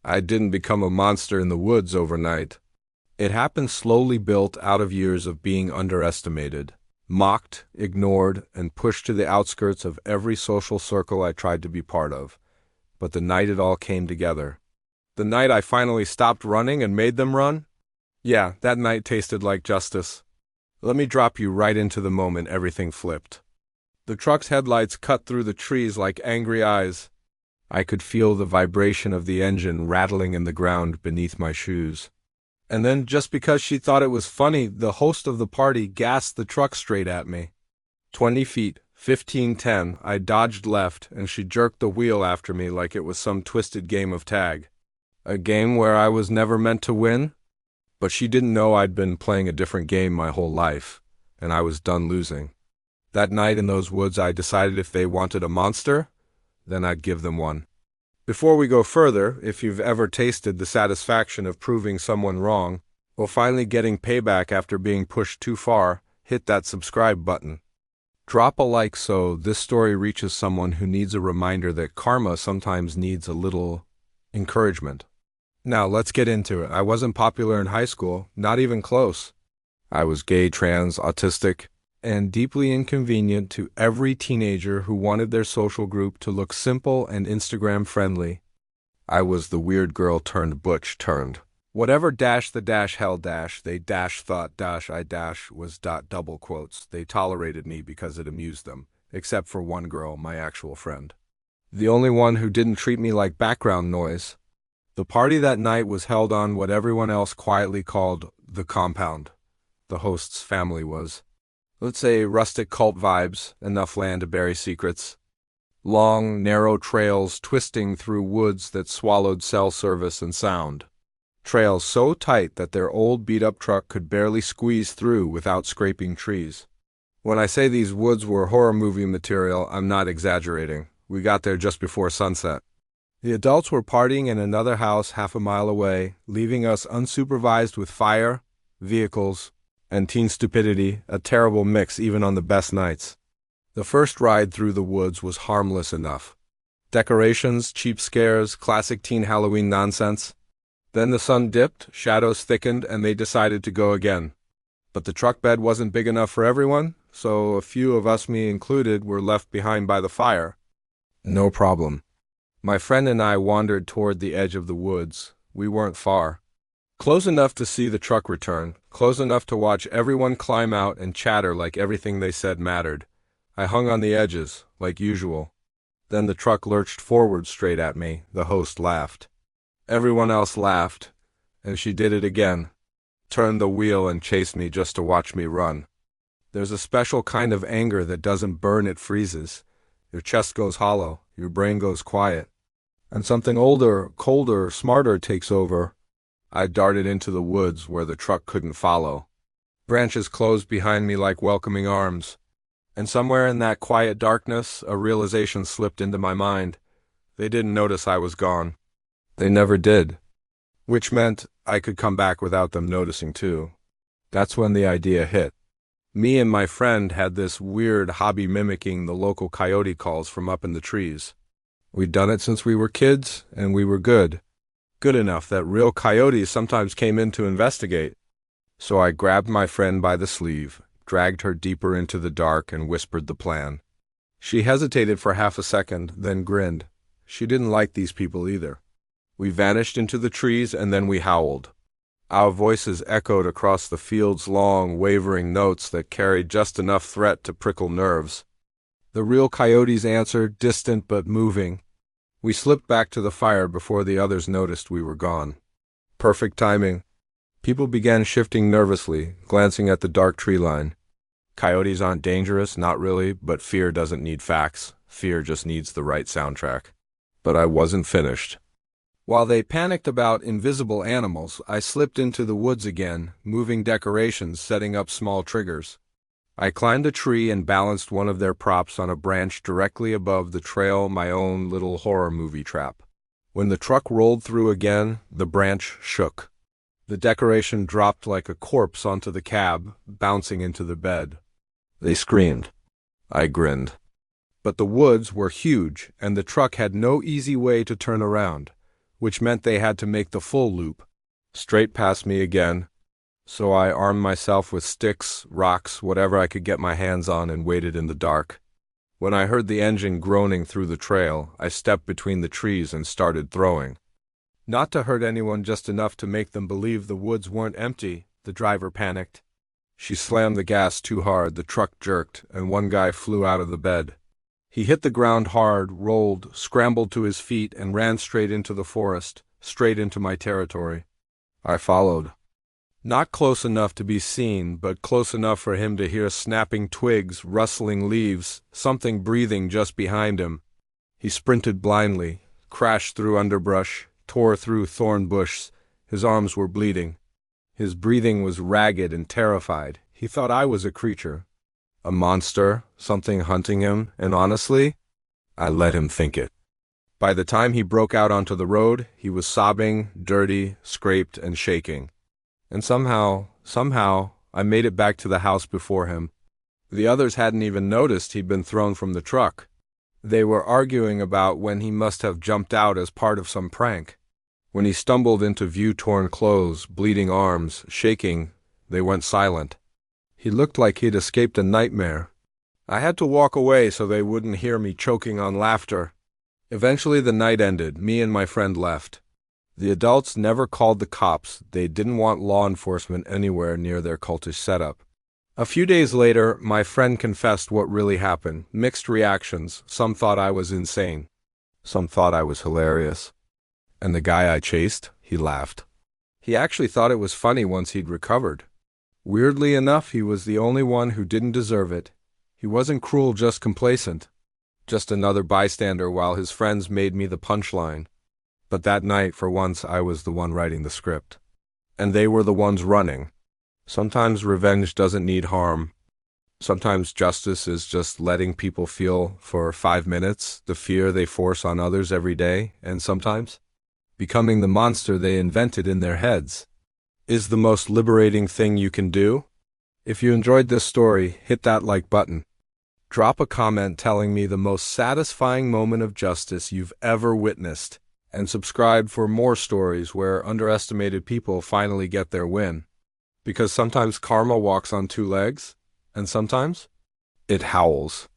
I didn't become a monster in the woods overnight. It happened slowly, built out of years of being underestimated, mocked, ignored, and pushed to the outskirts of every social circle I tried to be part of. But the night it all came together. The night I finally stopped running and made them run? Yeah, that night tasted like justice. Let me drop you right into the moment everything flipped. The truck's headlights cut through the trees like angry eyes. I could feel the vibration of the engine rattling in the ground beneath my shoes. And then, just because she thought it was funny, the host of the party gassed the truck straight at me. 20 feet, 15-10, I dodged left, and she jerked the wheel after me like it was some twisted game of tag. A game where I was never meant to win? But she didn't know I'd been playing a different game my whole life, and I was done losing. That night in those woods, I decided if they wanted a monster, then I'd give them one. Before we go further, if you've ever tasted the satisfaction of proving someone wrong, or finally getting payback after being pushed too far, hit that subscribe button. Drop a like so this story reaches someone who needs a reminder that karma sometimes needs a little encouragement. Now let's get into it. I wasn't popular in high school, not even close. I was gay, trans, autistic, and deeply inconvenient to every teenager who wanted their social group to look simple and Instagram-friendly. I was the weird girl turned butch turned. Whatever dash the dash hell dash, they dash thought dash I dash was dot double quotes. They tolerated me because it amused them, except for one girl, my actual friend. The only one who didn't treat me like background noise. The party that night was held on what everyone else quietly called the compound. The host's family was. Let's say rustic cult vibes, enough land to bury secrets. Long, narrow trails twisting through woods that swallowed cell service and sound. Trails so tight that their old beat-up truck could barely squeeze through without scraping trees. When I say these woods were horror movie material, I'm not exaggerating. We got there just before sunset. The adults were partying in another house half a mile away, leaving us unsupervised with fire, vehicles, and teen stupidity, a terrible mix even on the best nights. The first ride through the woods was harmless enough. Decorations, cheap scares, classic teen Halloween nonsense. Then the sun dipped, shadows thickened, and they decided to go again. But the truck bed wasn't big enough for everyone, so a few of us, me included, were left behind by the fire. No problem. My friend and I wandered toward the edge of the woods. We weren't far. Close enough to see the truck return, close enough to watch everyone climb out and chatter like everything they said mattered. I hung on the edges, like usual. Then the truck lurched forward straight at me. The host laughed. Everyone else laughed, and she did it again. Turned the wheel and chased me just to watch me run. There's a special kind of anger that doesn't burn, it freezes. Your chest goes hollow, your brain goes quiet. And something older, colder, smarter takes over. I darted into the woods where the truck couldn't follow. Branches closed behind me like welcoming arms. And somewhere in that quiet darkness, a realization slipped into my mind. They didn't notice I was gone. They never did. Which meant I could come back without them noticing too. That's when the idea hit. Me and my friend had this weird hobby mimicking the local coyote calls from up in the trees. We'd done it since we were kids, and we were good. Good enough that real coyotes sometimes came in to investigate. So I grabbed my friend by the sleeve, dragged her deeper into the dark, and whispered the plan. She hesitated for half a second, then grinned. She didn't like these people either. We vanished into the trees, and then we howled. Our voices echoed across the field's long, wavering notes that carried just enough threat to prickle nerves. The real coyotes answered, distant but moving. We slipped back to the fire before the others noticed we were gone. Perfect timing. People began shifting nervously, glancing at the dark tree line. Coyotes aren't dangerous, not really, but fear doesn't need facts. Fear just needs the right soundtrack. But I wasn't finished. While they panicked about invisible animals, I slipped into the woods again, moving decorations, setting up small triggers. I climbed a tree and balanced one of their props on a branch directly above the trail, my own little horror movie trap. When the truck rolled through again, the branch shook. The decoration dropped like a corpse onto the cab, bouncing into the bed. They screamed. I grinned. But the woods were huge, and the truck had no easy way to turn around. which meant they had to make the full loop, straight past me again. So I armed myself with sticks, rocks, whatever I could get my hands on, and waited in the dark. When I heard the engine groaning through the trail, I stepped between the trees and started throwing. Not to hurt anyone, just enough to make them believe the woods weren't empty. The driver panicked. She slammed the gas too hard, the truck jerked, and one guy flew out of the bed. He hit the ground hard, rolled, scrambled to his feet, and ran straight into the forest, straight into my territory. I followed. Not close enough to be seen, but close enough for him to hear snapping twigs, rustling leaves, something breathing just behind him. He sprinted blindly, crashed through underbrush, tore through thorn bush. His arms were bleeding. His breathing was ragged and terrified. He thought I was a creature, a monster, something hunting him, and honestly, I let him think it. By the time he broke out onto the road, he was sobbing, dirty, scraped, and shaking. And somehow, I made it back to the house before him. The others hadn't even noticed he'd been thrown from the truck. They were arguing about when he must have jumped out as part of some prank. When he stumbled into view, torn clothes, bleeding arms, shaking, they went silent. He looked like he'd escaped a nightmare. I had to walk away so they wouldn't hear me choking on laughter. Eventually the night ended. Me and my friend left. The adults never called the cops. They didn't want law enforcement anywhere near their cultish setup. A few days later, my friend confessed what really happened. Mixed reactions. Some thought I was insane. Some thought I was hilarious. And the guy I chased, he laughed. He actually thought it was funny once he'd recovered. Weirdly enough, he was the only one who didn't deserve it. He wasn't cruel, just complacent. Just another bystander while his friends made me the punchline. But that night, for once, I was the one writing the script. And they were the ones running. Sometimes revenge doesn't need harm. Sometimes justice is just letting people feel for 5 minutes the fear they force on others every day, and sometimes becoming the monster they invented in their heads is the most liberating thing you can do. If you enjoyed this story, hit that like button. Drop a comment telling me the most satisfying moment of justice you've ever witnessed. And subscribe for more stories where underestimated people finally get their win. Because sometimes karma walks on 2 legs, and sometimes it howls.